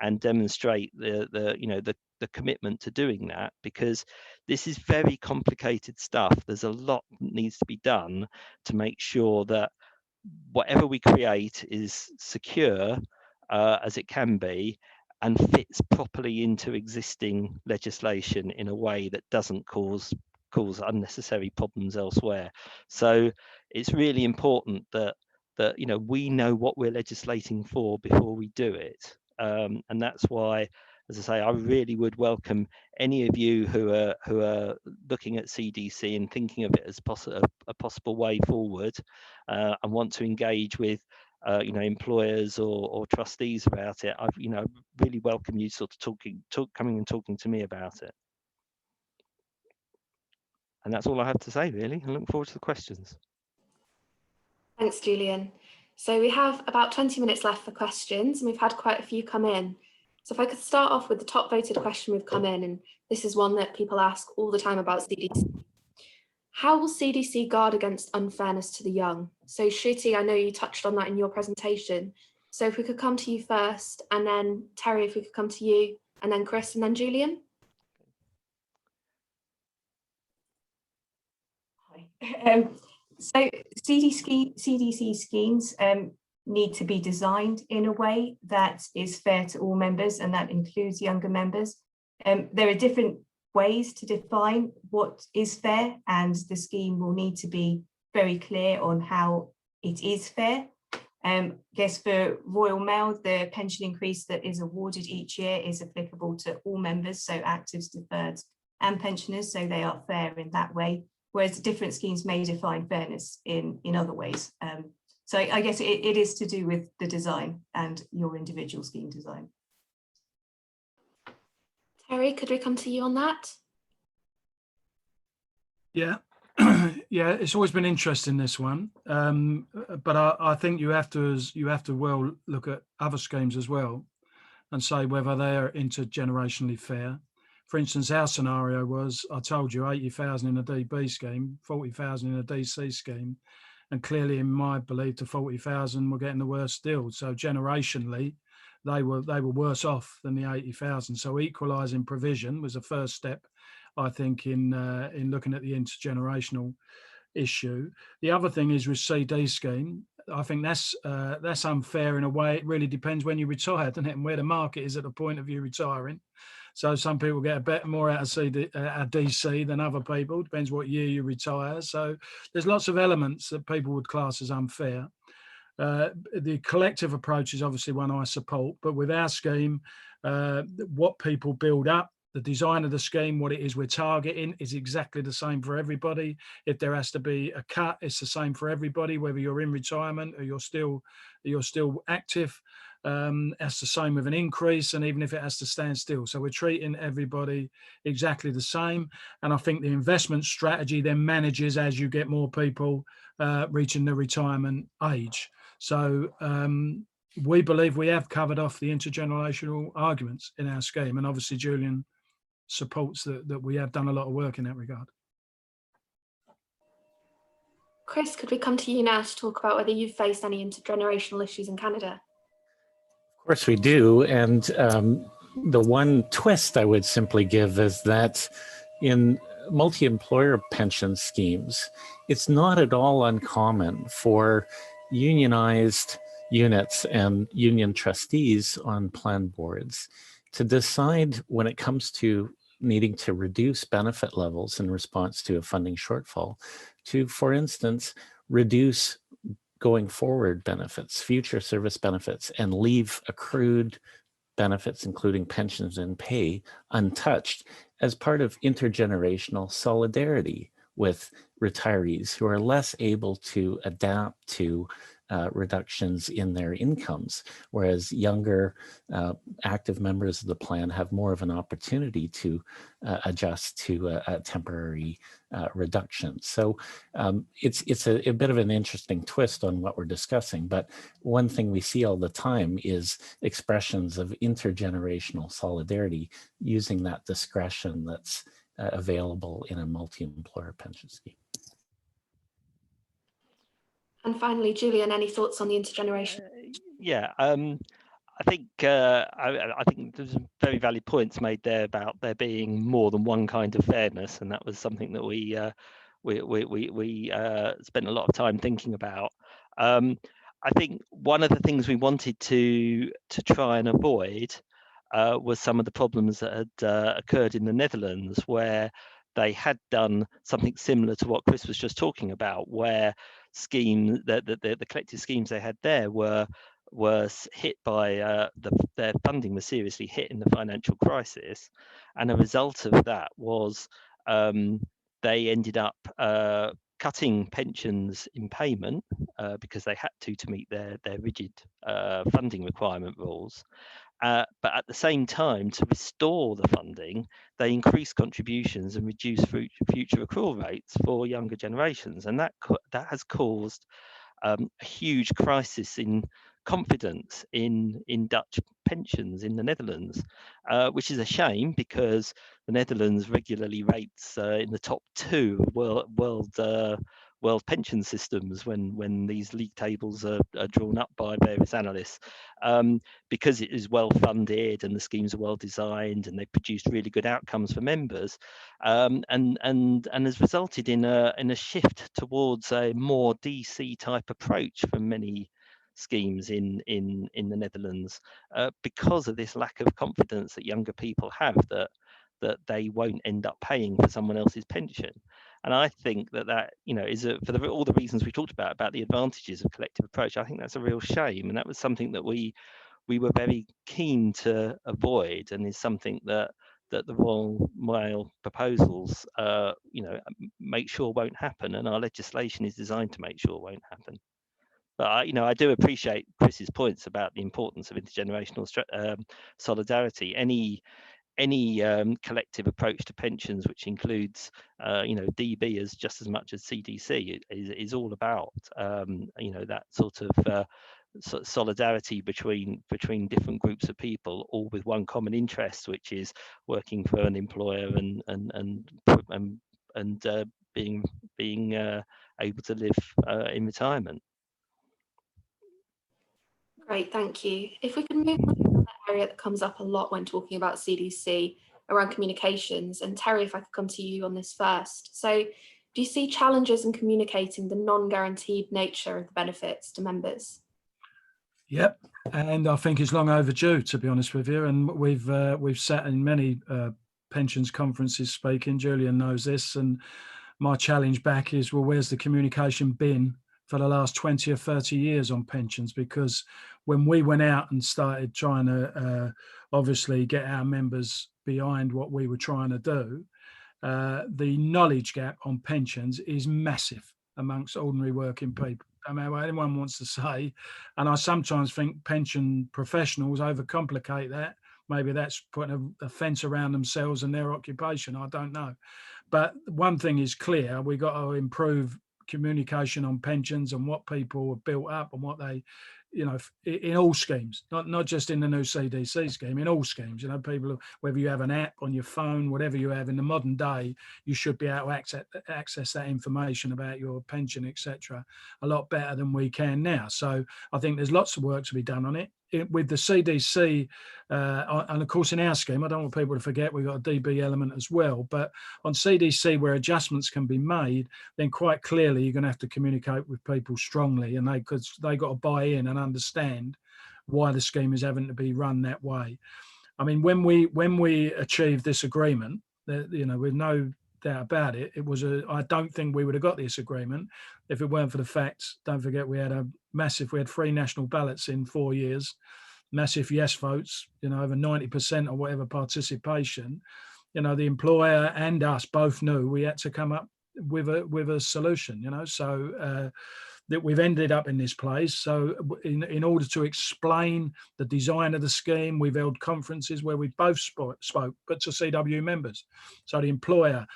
and demonstrate the commitment to doing that, because this is very complicated stuff. There's a lot that needs to be done to make sure that whatever we create is secure as it can be, and fits properly into existing legislation in a way that doesn't cause unnecessary problems elsewhere. So it's really important that we know what we're legislating for before we do it, and that's why, as I say, I really would welcome any of you who are looking at CDC and thinking of it as a possible way forward, and want to engage with employers or trustees about it. I really welcome you sort of coming and talking to me about it. And that's all I have to say, really. I look forward to the questions. Thanks, Julian. So we have about 20 minutes left for questions, and we've had quite a few come in. So if I could start off with the top voted question we've come in, and this is one that people ask all the time about CDC. How will CDC guard against unfairness to the young? So Shruti, I know you touched on that in your presentation. So if we could come to you first, and then Terry, if we could come to you, and then Chris, and then Julian. Hi. So CDC schemes need to be designed in a way that is fair to all members, and that includes younger members. There are different ways to define what is fair, and the scheme will need to be very clear on how it is fair. I guess for Royal Mail, the pension increase that is awarded each year is applicable to all members, so actives, deferreds, and pensioners, so they are fair in that way, whereas different schemes may define fairness in other ways. So I guess it is to do with the design and your individual scheme design. Terry, could we come to you on that? Yeah, yeah, it's always been interesting, this one, but I think you have to well look at other schemes as well and say whether they're intergenerationally fair. For instance, our scenario was, I told you, 80,000 in a DB scheme, 40,000 in a DC scheme, and clearly in my belief the 40,000 were getting the worst deal. So generationally, they were worse off than the 80,000. So equalising provision was the first step, I think, in looking at the intergenerational issue. The other thing is with CD scheme, I think that's unfair in a way. It really depends when you retire, doesn't it, and where the market is at the point of you retiring. So some people get a bit more out of DC than other people. Depends what year you retire. So there's lots of elements that people would class as unfair. The collective approach is obviously one I support, but with our scheme, what people build up, the design of the scheme, what it is we're targeting is exactly the same for everybody. If there has to be a cut, it's the same for everybody, whether you're in retirement or you're still active. That's the same with an increase, and even if it has to stand still. So we're treating everybody exactly the same. And I think the investment strategy then manages as you get more people reaching the retirement age. So we believe we have covered off the intergenerational arguments in our scheme. And obviously Julian supports that we have done a lot of work in that regard. Chris, could we come to you now to talk about whether you've faced any intergenerational issues in Canada? Of course we do. And the one twist I would simply give is that in multi-employer pension schemes, it's not at all uncommon for unionized units and union trustees on plan boards to decide when it comes to needing to reduce benefit levels in response to a funding shortfall to, for instance, reduce going forward benefits, future service benefits, and leave accrued benefits, including pensions and pay, untouched as part of intergenerational solidarity with retirees who are less able to adapt to reductions in their incomes, whereas younger active members of the plan have more of an opportunity to adjust to a temporary reduction. So it's a bit of an interesting twist on what we're discussing, but one thing we see all the time is expressions of intergenerational solidarity using that discretion that's available in a multi-employer pension scheme. And finally, Julian, any thoughts on the intergenerational? Yeah, I think there's some very valid points made there about there being more than one kind of fairness, and that was something that we spent a lot of time thinking about. I think one of the things we wanted to try and avoid was some of the problems that had occurred in the Netherlands, where they had done something similar to what Chris was just talking about, where the collective schemes they had there were hit by their funding was seriously hit in the financial crisis, and a result of that was they ended up cutting pensions in payment because they had to meet their rigid funding requirement rules. But at the same time, to restore the funding, they increased contributions and reduced future accrual rates for younger generations, and that has caused a huge crisis in confidence in Dutch pensions in the Netherlands, which is a shame because the Netherlands regularly rates in the top 2 world pension systems when these league tables are drawn up by various analysts, because it is well funded and the schemes are well designed and they've produced really good outcomes for members, and has resulted in a shift towards a more DC type approach for many schemes in the Netherlands, because of this lack of confidence that younger people have that they won't end up paying for someone else's pension. And I think that is for all the reasons we talked about the advantages of collective approach. I think that's a real shame, and that was something that we were very keen to avoid, and is something that the Royal Mail proposals make sure won't happen, and our legislation is designed to make sure won't happen. But I do appreciate Chris's points about the importance of intergenerational solidarity. Any collective approach to pensions, which includes DB as just as much as CDC, is all about that sort of solidarity between different groups of people, all with one common interest, which is working for an employer and being able to live in retirement. Great, thank you. If we can move on to another area that comes up a lot when talking about CDC, around communications, and Terry, if I could come to you on this first. So do you see challenges in communicating the non-guaranteed nature of the benefits to members? Yep, and I think it's long overdue, to be honest with you. And we've sat in many pensions conferences speaking. Julian knows this, and my challenge back is, well, where's the communication been for the last 20 or 30 years on pensions? Because when we went out and started trying to obviously get our members behind what we were trying to do, the knowledge gap on pensions is massive amongst ordinary working people. I mean, what anyone wants to say, and I sometimes think pension professionals overcomplicate that. Maybe that's putting a fence around themselves and their occupation. I don't know. But one thing is clear: we got to improve communication on pensions and what people have built up and what they, in all schemes, not just in the new CDC scheme, in all schemes. People, whether you have an app on your phone, whatever you have in the modern day, you should be able to access that information about your pension, etc., a lot better than we can now. So I think there's lots of work to be done on it. With the CDC, and of course in our scheme, I don't want people to forget we've got a DB element as well, but on CDC where adjustments can be made, then quite clearly you're going to have to communicate with people strongly, and they got to buy in and understand why the scheme is having to be run that way. I mean, when we achieved this agreement, with no doubt about it, I don't think we would have got this agreement if it weren't for the facts. Don't forget we had 3 national ballots in 4 years, massive yes votes, over 90% or whatever participation. The employer and us both knew we had to come up with a solution, so that we've ended up in this place. So in order to explain the design of the scheme, we've held conferences where we both spoke, but to CW members. So the employer,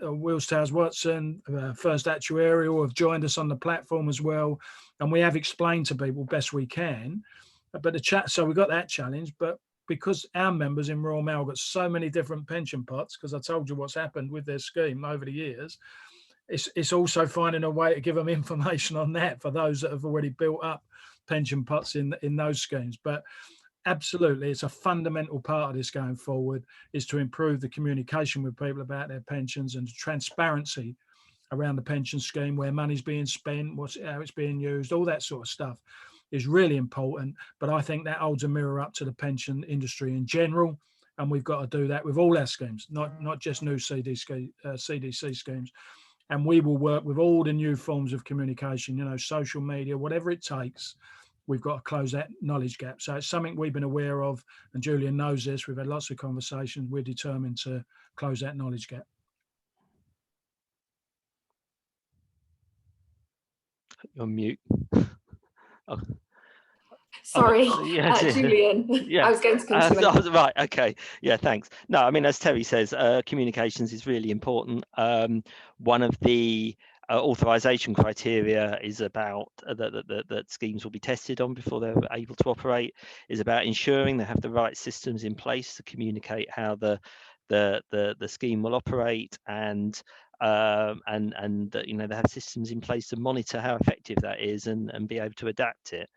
Wills Towers Watson, First Actuarial have joined us on the platform as well. And we have explained to people best we can. But so we got that challenge, but because our members in Royal Mail got so many different pension pots, because I told you what's happened with their scheme over the years, it's also finding a way to give them information on that for those that have already built up pension pots in those schemes. But absolutely, it's a fundamental part of this going forward, is to improve the communication with people about their pensions and transparency around the pension scheme, where money's being spent, how it's being used, all that sort of stuff is really important. But I think that holds a mirror up to the pension industry in general, and we've got to do that with all our schemes, not just new CDC schemes. And we will work with all the new forms of communication, you know, social media, whatever it takes. We've got to close that knowledge gap. So it's something we've been aware of, and Julian knows this. We've had lots of conversations. We're determined to close that knowledge gap. You're on mute. Oh. Sorry, Yeah, Julian. yeah. I was going to come to you. Right, okay. Yeah, thanks. No, I mean, as Terry says, communications is really important. One of the authorization criteria is about that schemes will be tested on before they're able to operate, is about ensuring they have the right systems in place to communicate how the scheme will operate, and that, you know, they have systems in place to monitor how effective that is and be able to adapt it.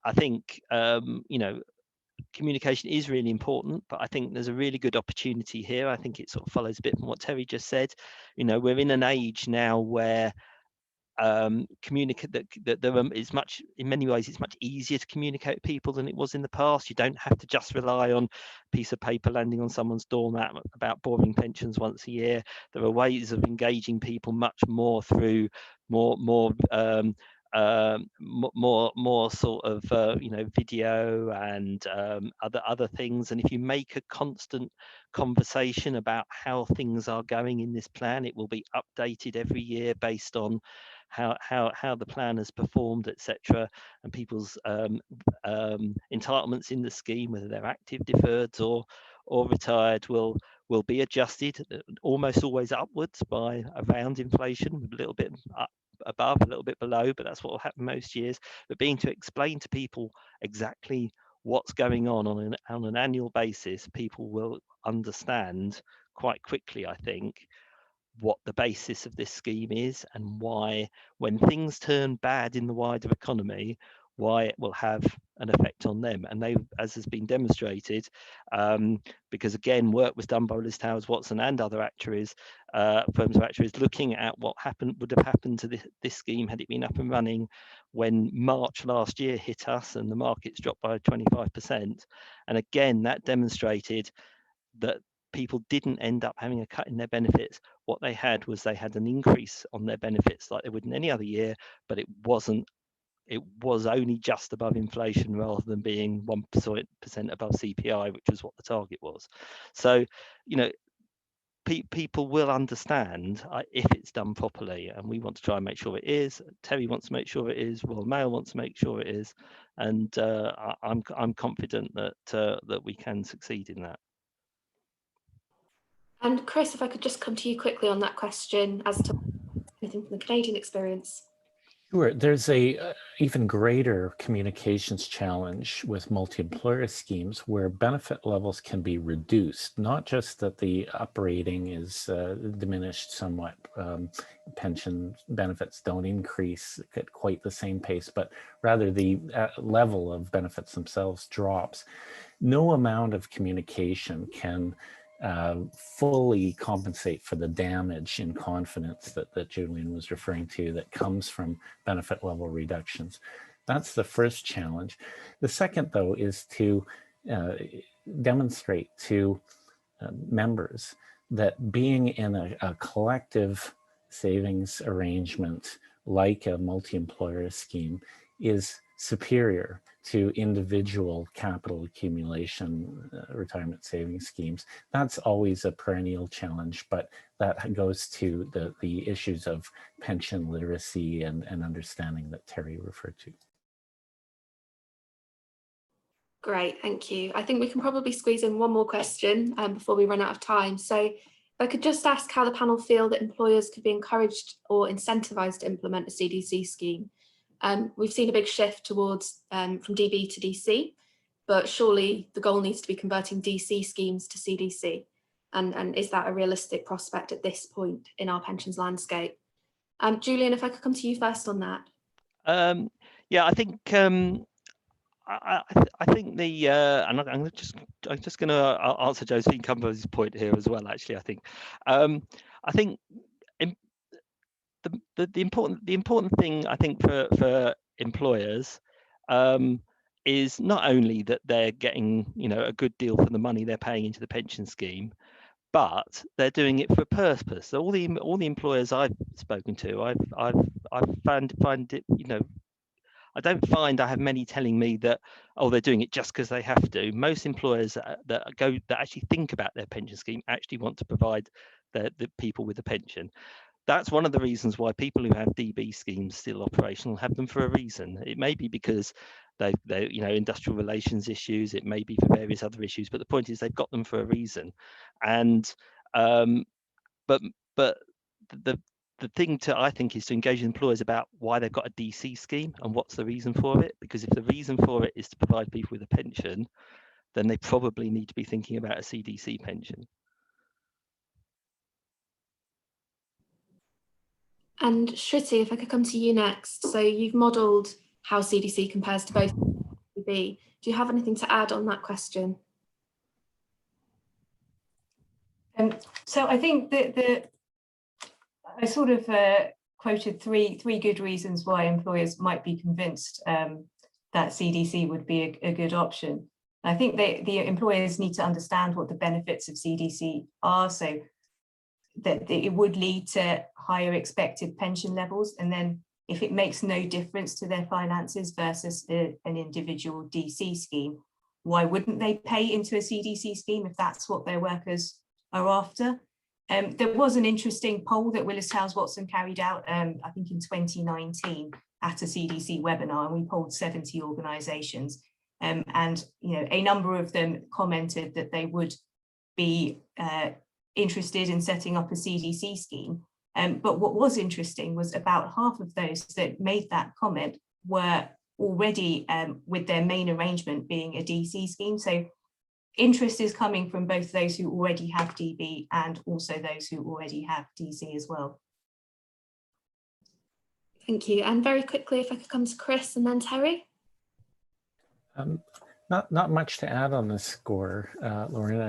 I think, you know, communication is really important, but I think there's a really good opportunity here. I think it sort of follows a bit from what Terry just said. You know, we're in an age now where communicate that there is much, in many ways, it's much easier to communicate with people than it was in the past. You don't have to just rely on a piece of paper landing on someone's doormat about boring pensions once a year. There are ways of engaging people much more through more sort of you know, video and other things. And if you make a constant conversation about how things are going in this plan, it will be updated every year based on how the plan has performed, etc., and people's entitlements in the scheme, whether they're active, deferreds, or retired, will be adjusted almost always upwards by around inflation, a little bit up above, a little bit below, but that's what will happen most years. But being to explain to people exactly what's going on an annual basis, people will understand quite quickly, I think, what the basis of this scheme is, and why, when things turn bad in the wider economy, why it will have an effect on them. And they, as has been demonstrated, because again, work was done by Willis Towers Watson and other actuaries, firms of actuaries, looking at what would have happened to this scheme had it been up and running when March last year hit us and the markets dropped by 25%. And again, that demonstrated that people didn't end up having a cut in their benefits. What they had was an increase on their benefits like they would in any other year, but it was only just above inflation rather than being 1% above CPI, which was what the target was. So, you know, people will understand if it's done properly, and we want to try and make sure it is. Terry wants to make sure it is. Royal Mail wants to make sure it is, and I'm confident that we can succeed in that. And Chris, if I could just come to you quickly on that question as to anything from the Canadian experience. Sure. There's a even greater communications challenge with multi-employer schemes where benefit levels can be reduced, not just that the uprating is diminished somewhat, pension benefits don't increase at quite the same pace, but rather the level of benefits themselves drops. No amount of communication can fully compensate for the damage in confidence that Julian was referring to that comes from benefit level reductions. That's the first challenge. The second, though, is to demonstrate to members that being in a collective savings arrangement like a multi-employer scheme is superior to individual capital accumulation retirement savings schemes. That's always a perennial challenge, but that goes to the issues of pension literacy and understanding that Terry referred to. Great, thank you. I think we can probably squeeze in one more question before we run out of time. So if I could just ask how the panel feel that employers could be encouraged or incentivised to implement a CDC scheme. We've seen a big shift towards from DB to DC, but surely the goal needs to be converting DC schemes to CDC. And is that a realistic prospect at this point in our pensions landscape? Julian, if I could come to you first on that. Yeah, I think I think the and I'm just going to answer Josephine Cumber's point here as well. Actually, I think the important thing I think for employers is not only that they're getting a good deal for the money they're paying into the pension scheme, but they're doing it for a purpose. So all the employers I've spoken to, I've find it, I don't find I have many telling me that, oh, they're doing it just because they have to. Most employers that actually think about their pension scheme actually want to provide the people with a pension. That's one of the reasons why people who have DB schemes still operational have them for a reason. It may be because they industrial relations issues. It may be for various other issues. But the point is they've got them for a reason. And but the thing I think is to engage employers about why they've got a DC scheme and what's the reason for it. Because if the reason for it is to provide people with a pension, then they probably need to be thinking about a CDC pension. And Shruti, if I could come to you next. So you've modelled how CDC compares to both DB. Do you have anything to add on that question? So I think that I sort of quoted three good reasons why employers might be convinced that CDC would be a good option. I think the employers need to understand what the benefits of CDC are, so that it would lead to higher expected pension levels. And then if it makes no difference to their finances versus an individual DC scheme, why wouldn't they pay into a CDC scheme if that's what their workers are after? There was an interesting poll that Willis Towers Watson carried out, I think in 2019 at a CDC webinar, and we polled 70 organisations. And a number of them commented that they would be interested in setting up a CDC scheme. But what was interesting was about half of those that made that comment were already with their main arrangement being a DC scheme. So interest is coming from both those who already have DB and also those who already have DC as well. Thank you. And very quickly, if I could come to Chris and then Terry. Not much to add on this score, Lauren.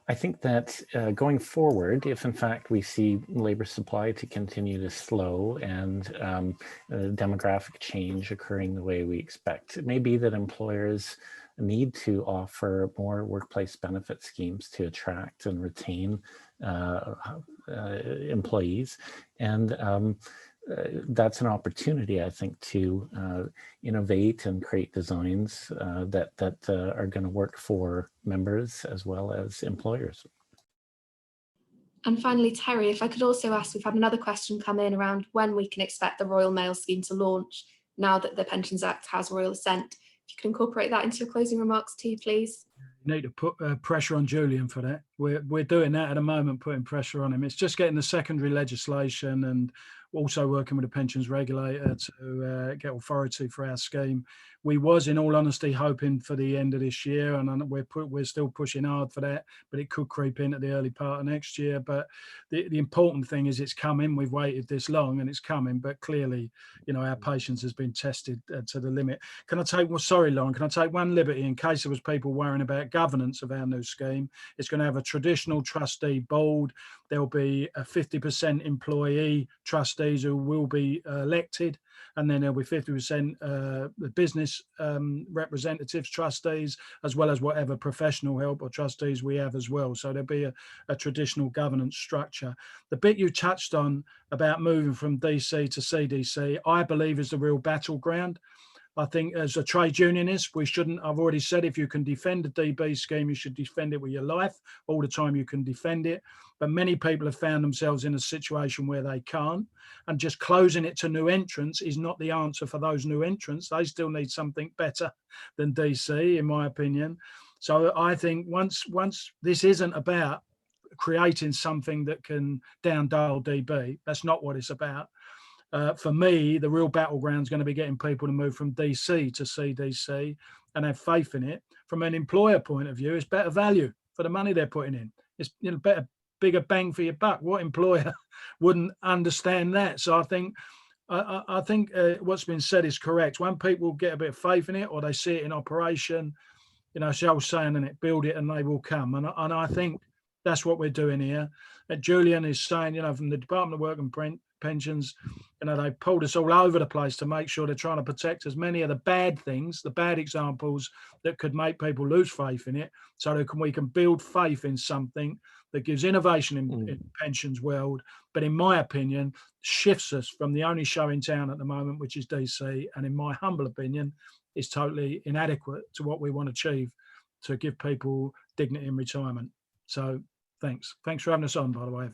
I think that going forward, if in fact we see labor supply to continue to slow and demographic change occurring the way we expect, it may be that employers need to offer more workplace benefit schemes to attract and retain employees. And that's an opportunity, I think, to innovate and create designs that are going to work for members as well as employers. And finally, Terry, if I could also ask, we've had another question come in around when we can expect the Royal Mail scheme to launch now that the Pensions Act has royal assent. If you could incorporate that into your closing remarks too, please. You need to put pressure on Julian for that. We're doing that at the moment, putting pressure on him. It's just getting the secondary legislation and also working with the pensions regulator to get authority for our scheme. We was, in all honesty, hoping for the end of this year, and we're still pushing hard for that, but it could creep in at the early part of next year. But the important thing is it's coming. We've waited this long and it's coming, but clearly, our patience has been tested to the limit. Sorry, Lauren, can I take one liberty in case there was people worrying about governance of our new scheme? It's going to have a traditional trustee board. There'll be a 50% employee trustees who will be elected, and then there'll be 50% the business representatives, trustees, as well as whatever professional help or trustees we have as well. So there'll be a traditional governance structure. The bit you touched on about moving from DC to CDC, I believe is the real battleground. I think as a trade unionist, I've already said, if you can defend a DB scheme, you should defend it with your life. All the time you can defend it. But many people have found themselves in a situation where they can't. And just closing it to new entrants is not the answer for those new entrants. They still need something better than DC, in my opinion. So I think once this isn't about creating something that can down-dial DB, that's not what it's about. For me, the real battleground is going to be getting people to move from DC to CDC and have faith in it. From an employer point of view, it's better value for the money they're putting in. it's better, bigger bang for your buck. What employer wouldn't understand that? So I think what's been said is correct. When people get a bit of faith in it, or they see it in operation, it's the old saying, and it, build it and they will come. And I think that's what we're doing here. Julian is saying, from the Department of Work and Pensions, they pulled us all over the place to make sure they're trying to protect as many of the bad things, the bad examples that could make people lose faith in it, so that we can build faith in something that gives innovation in pensions world, but in my opinion, shifts us from the only show in town at the moment, which is DC, and in my humble opinion, is totally inadequate to what we want to achieve to give people dignity in retirement. So thanks for having us on, by the way.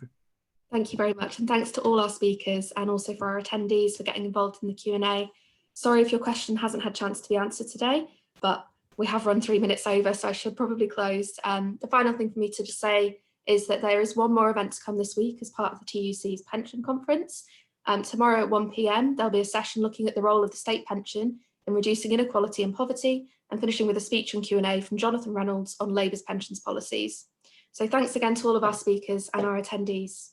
Thank you very much, and thanks to all our speakers and also for our attendees for getting involved in the Q&A. Sorry if your question hasn't had a chance to be answered today, but we have run 3 minutes over, so I should probably close. The final thing for me to just say is that there is one more event to come this week as part of the TUC's pension conference. Tomorrow at 1 p.m, there'll be a session looking at the role of the state pension in reducing inequality and poverty, and finishing with a speech and Q&A from Jonathan Reynolds on Labour's pensions policies. So thanks again to all of our speakers and our attendees.